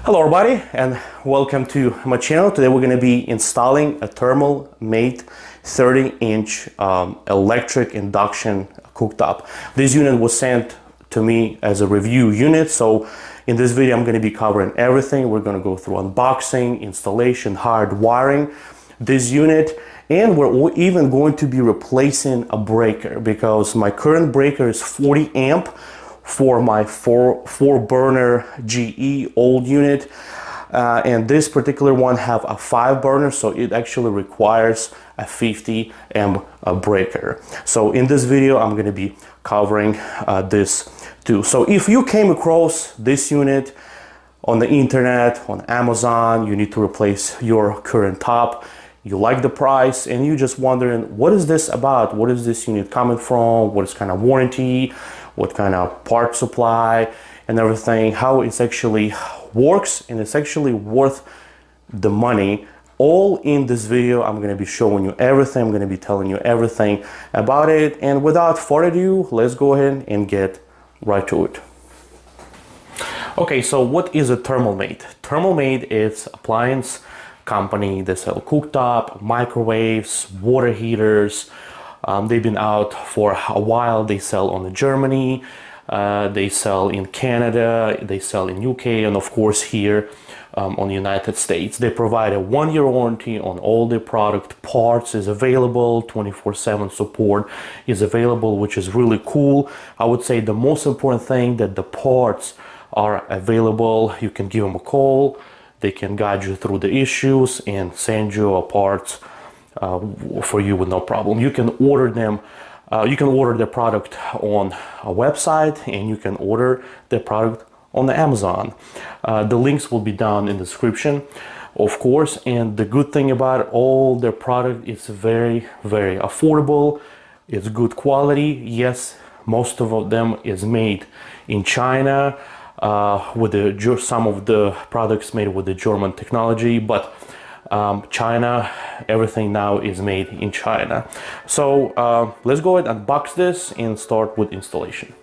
Hello everybody and welcome to my channel. Today we're going to be installing a ThermoMate 30-inch electric induction cooktop. This unit was sent to me as a review unit, so in this video I'm going to be covering everything. We're going to go through unboxing, installation, hard wiring this unit, and we're even going to be replacing a breaker because my current breaker is 40 amp for my four burner GE old unit, and this particular one have a 5 burner, so it actually requires a 50 amp breaker. So in this video I'm going to be covering this too. So if you came across this unit on the internet, on Amazon, you need to replace your current top, you like the price and you just wondering what is this about, what is this unit coming from, what is kind of warranty, what kind of part supply and everything, how it actually works, and it's actually worth the money. All in this video I'm going to be showing you everything, I'm going to be telling you everything about it, and without further ado, let's go ahead and get right to it. Okay, so what is a ThermoMate? ThermoMate is appliance company. They sell cooktop, microwaves, water heaters. They've been out for a while. They sell on Germany, they sell in Canada, they sell in UK, and of course here on the United States. They provide a 1-year warranty on all their product. Parts is available, 24/7 support is available, which is really cool. I would say the most important thing that the parts are available. You can give them a call, they can guide you through the issues and send you a parts for you with no problem. You can order them, you can order the product on a website, and you can order the product on the Amazon. The links will be down in the description, of course, and the good thing about all their product is very affordable. It's good quality. Yes, most of them is made in China, with some of the products made with the German technology, but China, everything now is made in China. So let's go ahead and unbox this and start with installation.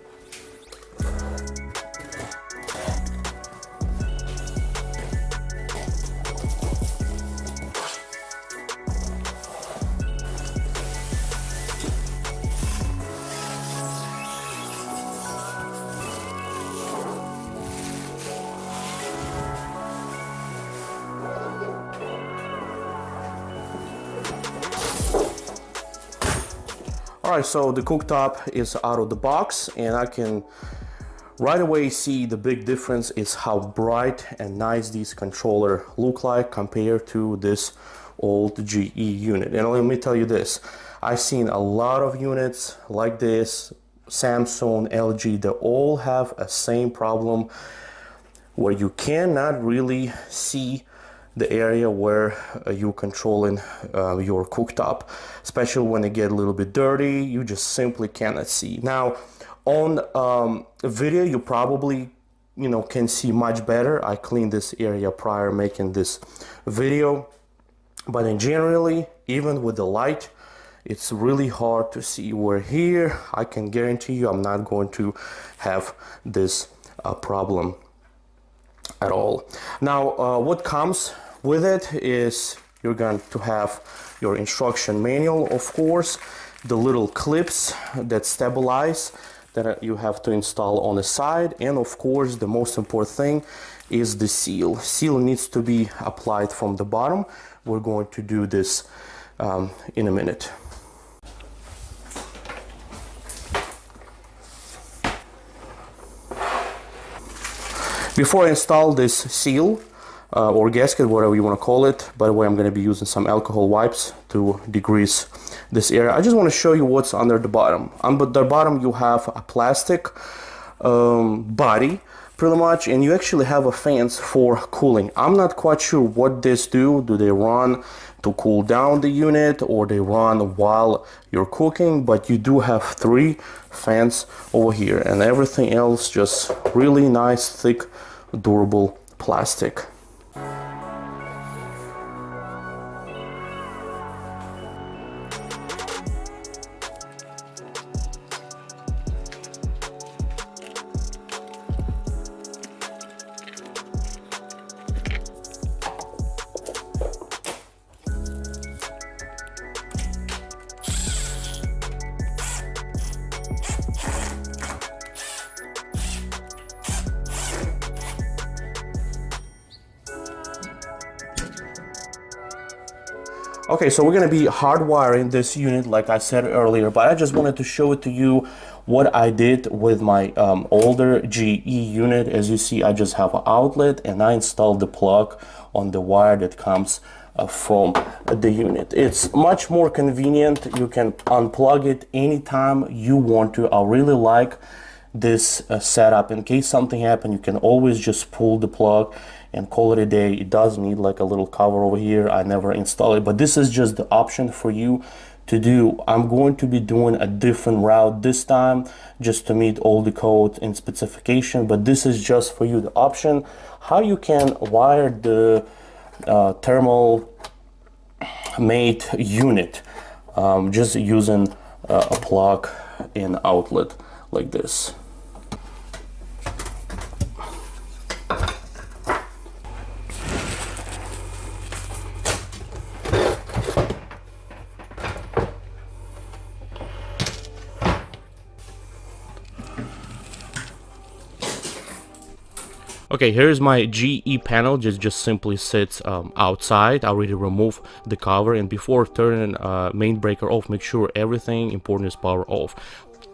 Alright, so the cooktop is out of the box, and I can right away see the big difference is how bright and nice these controller look like compared to this old GE unit. And let me tell you this, I've seen a lot of units like this, Samsung, LG, they all have a same problem where you cannot really see the area where you're controlling your cooktop, especially when they get a little bit dirty. You just simply cannot see. Now on a video you probably can see much better. I cleaned this area prior making this video, but in generally, even with the light, it's really hard to see. Where here I can guarantee you I'm not going to have this problem at all. Now what comes with it is you're going to have your instruction manual, of course, the little clips that stabilize that you have to install on the side, and of course the most important thing is the seal. Seal needs to be applied from the bottom. We're going to do this in a minute. Before I install this seal or gasket, whatever you want to call it, by the way, I'm going to be using some alcohol wipes to degrease this area. I just want to show you what's under the bottom. Under the bottom you have a plastic body pretty much, and you actually have a fans for cooling. I'm not quite sure what this do. Do they run to cool down the unit, or they run while you're cooking? But you do have 3 fans over here, and everything else just really nice, thick, durable plastic. Okay, so we're going to be hardwiring this unit like I said earlier, but I just wanted to show it to you what I did with my older GE unit. As you see, I just have an outlet and I installed the plug on the wire that comes from the unit. It's much more convenient. You can unplug it anytime you want to. I really like this setup. In case something happened, you can always just pull the plug and call it a day. It does need like a little cover over here. I never install it, but this is just the option for you to do. I'm going to be doing a different route this time just to meet all the code and specification, but this is just for you the option how you can wire the ThermoMate unit just using a plug and outlet like this. Okay, here's my GE panel. Just simply sits outside. I already remove the cover, and before turning main breaker off, make sure everything important is power off.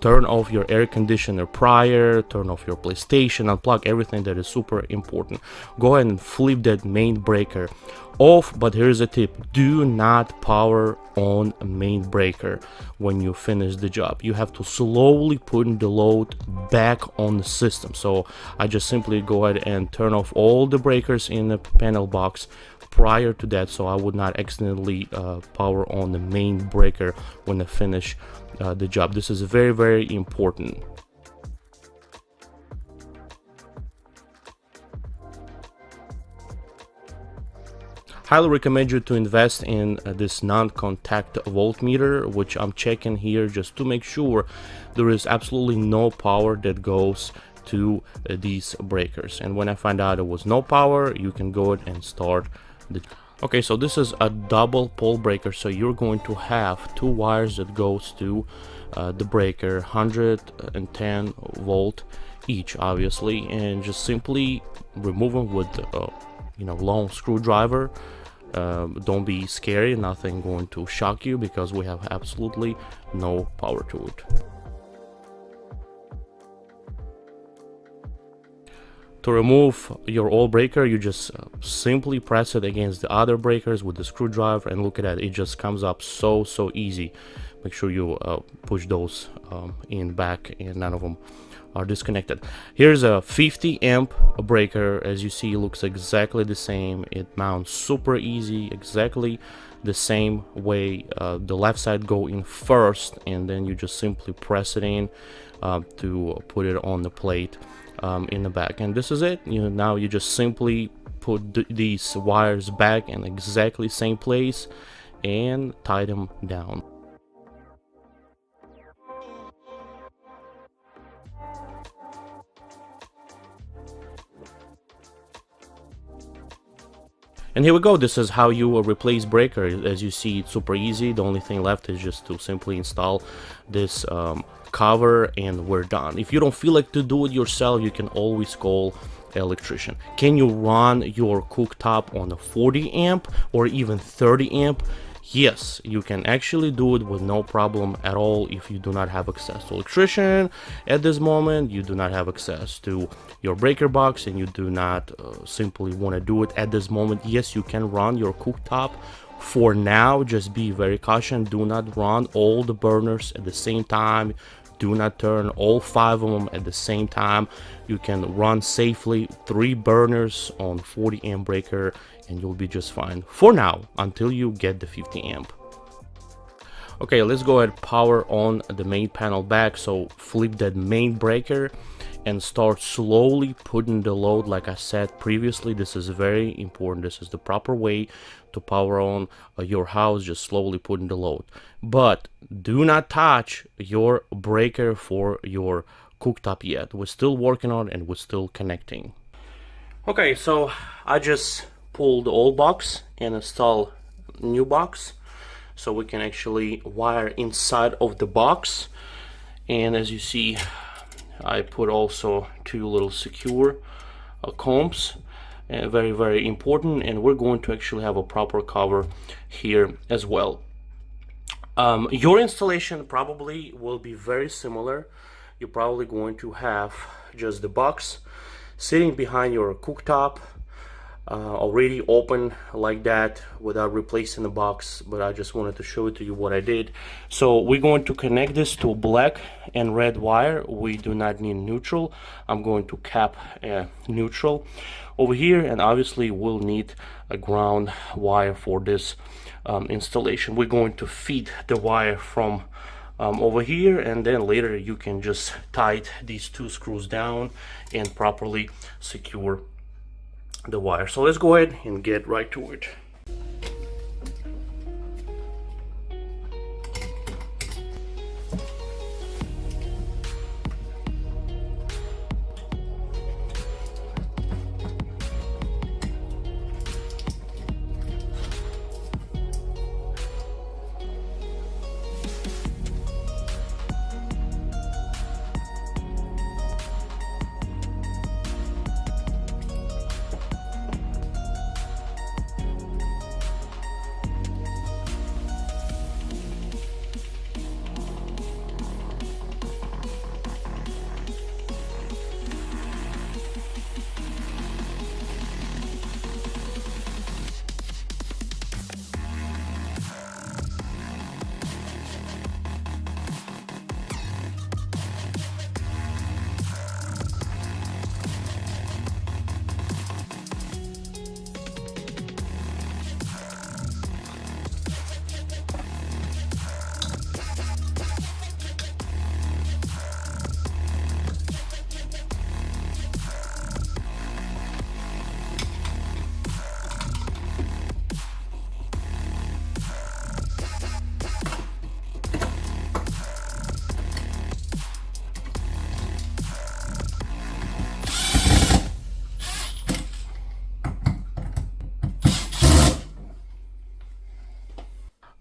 Turn off your air conditioner prior, turn off your PlayStation, unplug everything that is super important. Go ahead and flip that main breaker off, but here's a tip: do not power on a main breaker when you finish the job. You have to slowly put the load back on the system. So I just simply go ahead and turn off all the breakers in the panel box prior to that, so I would not accidentally power on the main breaker when I finish the job. This is very, very important. Highly recommend you to invest in this non-contact voltmeter, which I'm checking here just to make sure there is absolutely no power that goes to these breakers. And when I find out there was no power, you can go ahead and start the... Okay, so this is a double pole breaker, so you're going to have two wires that goes to the breaker, 110 volt each, obviously, and just simply remove them with long screwdriver. Don't be scary, nothing going to shock you because we have absolutely no power to it. To remove your old breaker, you just simply press it against the other breakers with the screwdriver, and look at that, it just comes up so easy. Make sure you push those in back and none of them are disconnected. Here's a 50 amp breaker. As you see, it looks exactly the same. It mounts super easy, exactly the same way. The left side go in first, and then you just simply press it in to put it on the plate in the back, and this is it. Now you just simply put these wires back in exactly same place and tie them down. And here we go. This is how you replace breaker. As you see, it's super easy. The only thing left is just to simply install this cover, and we're done. If you don't feel like to do it yourself, you can always call an electrician. Can you run your cooktop on a 40 amp or even 30 amp? Yes, you can actually do it with no problem at all. If you do not have access to electrician at this moment, you do not have access to your breaker box, and you do not simply want to do it at this moment, yes, you can run your cooktop. For now, just be very cautious. Do not run all the burners at the same time. Do not turn all 5 of them at the same time. You can run safely 3 burners on 40 amp breaker and you'll be just fine for now until you get the 50 amp. Okay, let's go ahead, power on the main panel back. So flip that main breaker and start slowly putting the load. Like I said previously, this is very important. This is the proper way to power on your house, just slowly putting the load. But do not touch your breaker for your cooktop yet. We're still working on it and we're still connecting. Okay, so I just pulled the old box and install new box, so we can actually wire inside of the box. And as you see, I put also 2 little secure combs very, very important, and we're going to actually have a proper cover here as well. Your installation probably will be very similar. You're probably going to have just the box sitting behind your cooktop, already open like that without replacing the box, but I just wanted to show it to you what I did. So we're going to connect this to black and red wire. We do not need neutral. I'm going to cap neutral over here, and obviously we'll need a ground wire for this installation. We're going to feed the wire from over here, and then later you can just tighten these two screws down and properly secure the wire. So let's go ahead and get right to it.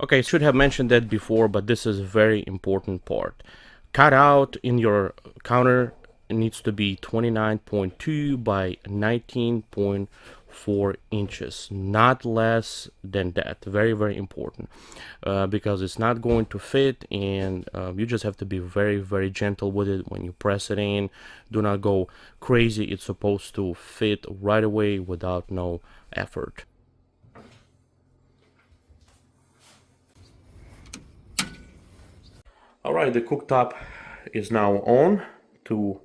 Okay, I should have mentioned that before, but this is a very important part. Cut out in your counter, it needs to be 29.2 by 19.4 inches, not less than that. Very, very important, because it's not going to fit, and you just have to be very, very gentle with it when you press it in. Do not go crazy. It's supposed to fit right away without no effort. Alright, the cooktop is now on. To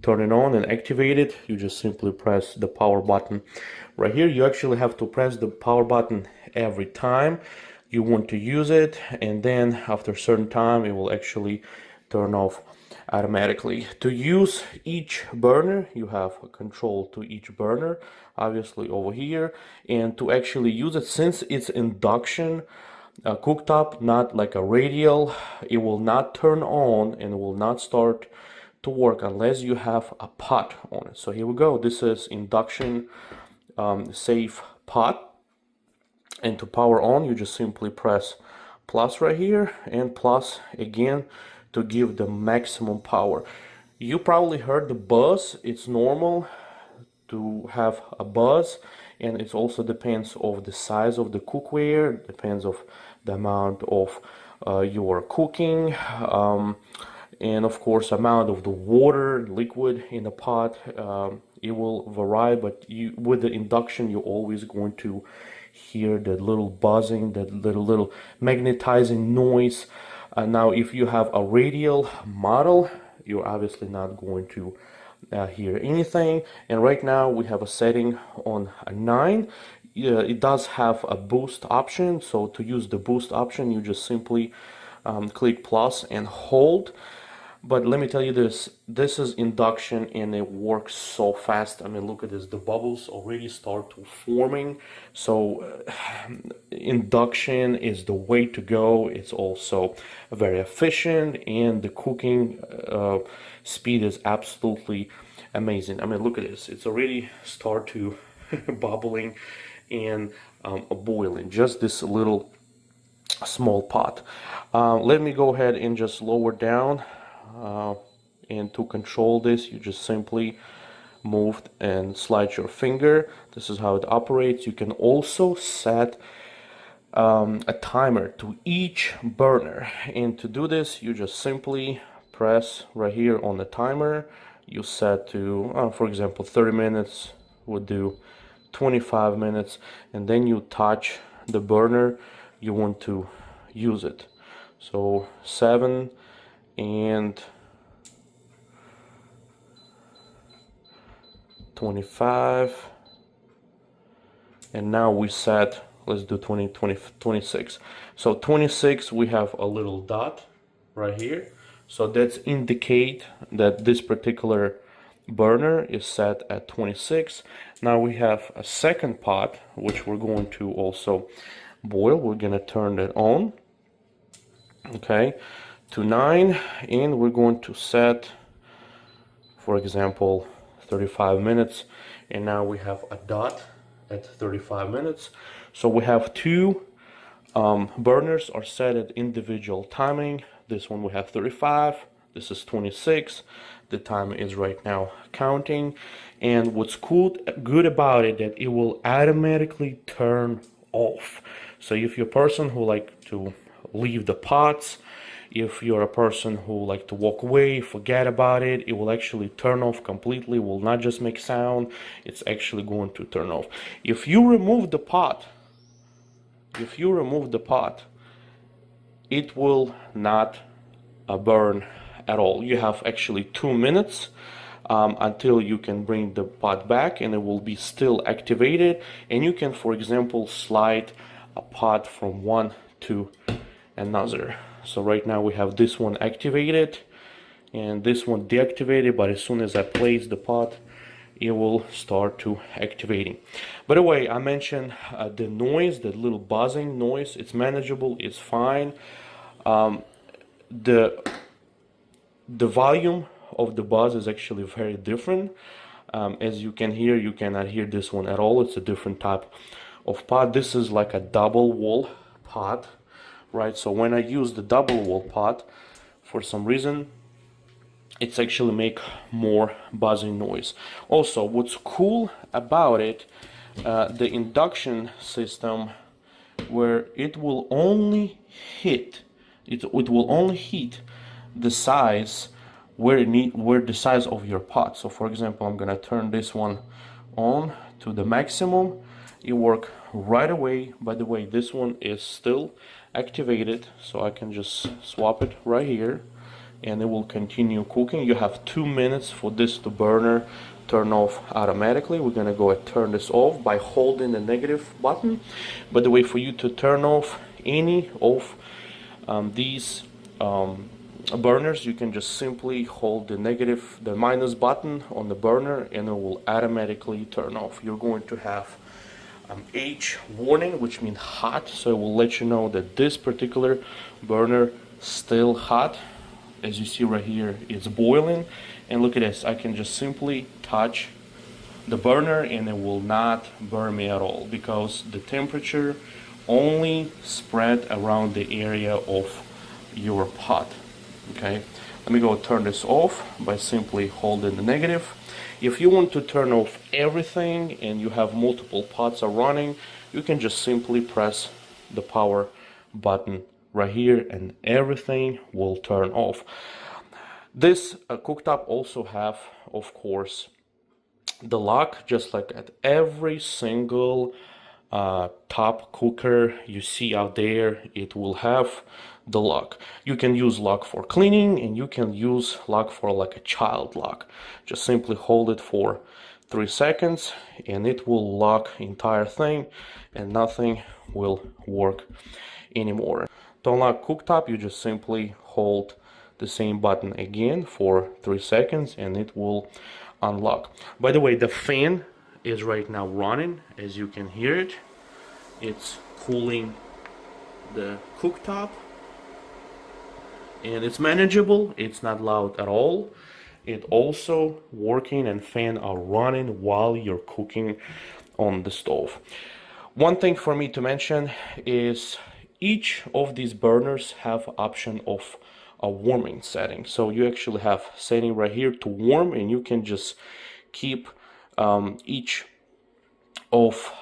turn it on and activate it, you just simply press the power button. Right here, you actually have to press the power button every time you want to use it, and then after a certain time, it will actually turn off automatically. To use each burner, you have a control to each burner, obviously over here, and to actually use it, since it's induction cooktop, not like a radial, it will not turn on and will not start to work unless you have a pot on it. So here we go. This is induction safe pot, and to power on, you just simply press plus right here and plus again to give the maximum power. You probably heard the buzz. It's normal to have a buzz, and it also depends of the size of the cookware, depends of the amount of your cooking, and of course amount of the water liquid in the pot. It will vary, but with the induction, you're always going to hear the little buzzing, that little magnetizing noise. Now if you have a radial model, you're obviously not going to hear anything. And right now we have a setting on a 9. It does have a boost option, so to use the boost option, you just simply click plus and hold. But let me tell you this is induction, and it works so fast. I mean, look at this, the bubbles already start to forming. So induction is the way to go. It's also very efficient, and the cooking speed is absolutely amazing. I mean, look at this, it's already start to bubbling and boiling, just this little small pot. Let me go ahead and just lower down, and to control this, you just simply move and slide your finger. This is how it operates. You can also set a timer to each burner, and to do this you just simply press right here on the timer. You set to for example 30 minutes would do 25 minutes, and then you touch the burner you want to use it. So 7 and 25, and now we set, let's do 26. So 26, we have a little dot right here, so that's indicate that this particular burner is set at 26. Now we have a second pot which we're going to also boil. We're gonna turn that on, okay, to 9, and we're going to set, for example, 35 minutes, and now we have a dot at 35 minutes. So we have two burners are set at individual timing. This one we have 35, this is 26. The time is right now counting, and what's good about it that it will automatically turn off. So if you're a person who like to leave the pots, if you're a person who like to walk away, forget about it, it will actually turn off completely. It will not just make sound, it's actually going to turn off. If you remove the pot, it will not burn at all. You have actually 2 minutes until you can bring the pot back, and it will be still activated, and you can, for example, slide a pot from one to another. So right now we have this one activated and this one deactivated, but as soon as I place the pot, it will start to activating. By the way, I mentioned the noise, the little buzzing noise. It's manageable, it's fine. The volume of the buzz is actually very different. As you can hear, you cannot hear this one at all. It's a different type of pot. This is like a double wall pot, right? So when I use the double wall pot, for some reason it's actually make more buzzing noise. Also, what's cool about it, the induction system, where it will only heat the size where the size of your pot. So for example, I'm gonna turn this one on to the maximum. It work right away. By the way, this one is still activated, so I can just swap it right here and it will continue cooking. You have 2 minutes for this to burner turn off automatically. We're gonna go and turn this off by holding the negative button. By the way, for you to turn off any of these burners, you can just simply hold the minus button on the burner and it will automatically turn off. You're going to have H warning, which means hot, so it will let you know that this particular burner still hot. As you see right here, it's boiling, and look at this, I can just simply touch the burner and it will not burn me at all, because the temperature only spread around the area of your pot. Okay, let me go turn this off by simply holding the negative. If you want to turn off everything and you have multiple pots are running, you can just simply press the power button right here and everything will turn off. This cooktop also have, of course, the lock, just like at every single top cooker you see out there. It will have the lock. You can use lock for cleaning and you can use lock for like a child lock. Just simply hold it for 3 seconds and it will lock entire thing and nothing will work anymore. To unlock cooktop, you just simply hold the same button again for 3 seconds and it will unlock. By the way, the fan is right now running, as you can hear it. It's cooling the cooktop and it's manageable, it's not loud at all. It also working and fan are running while you're cooking on the stove. One thing for me to mention is each of these burners have option of a warming setting. So you actually have setting right here to warm, and you can just keep each of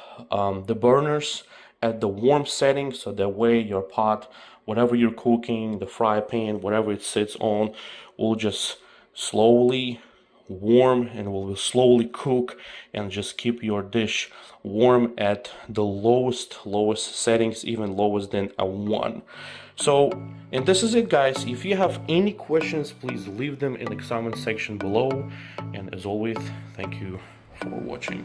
the burners at the warm setting, so that way your pot, whatever you're cooking, the fry pan, whatever it sits on, will just slowly warm and will slowly cook, and just keep your dish warm at the lowest settings, even lowest than a 1. So, and this is it, guys. If you have any questions, please leave them in the comment section below, and as always, thank you for watching.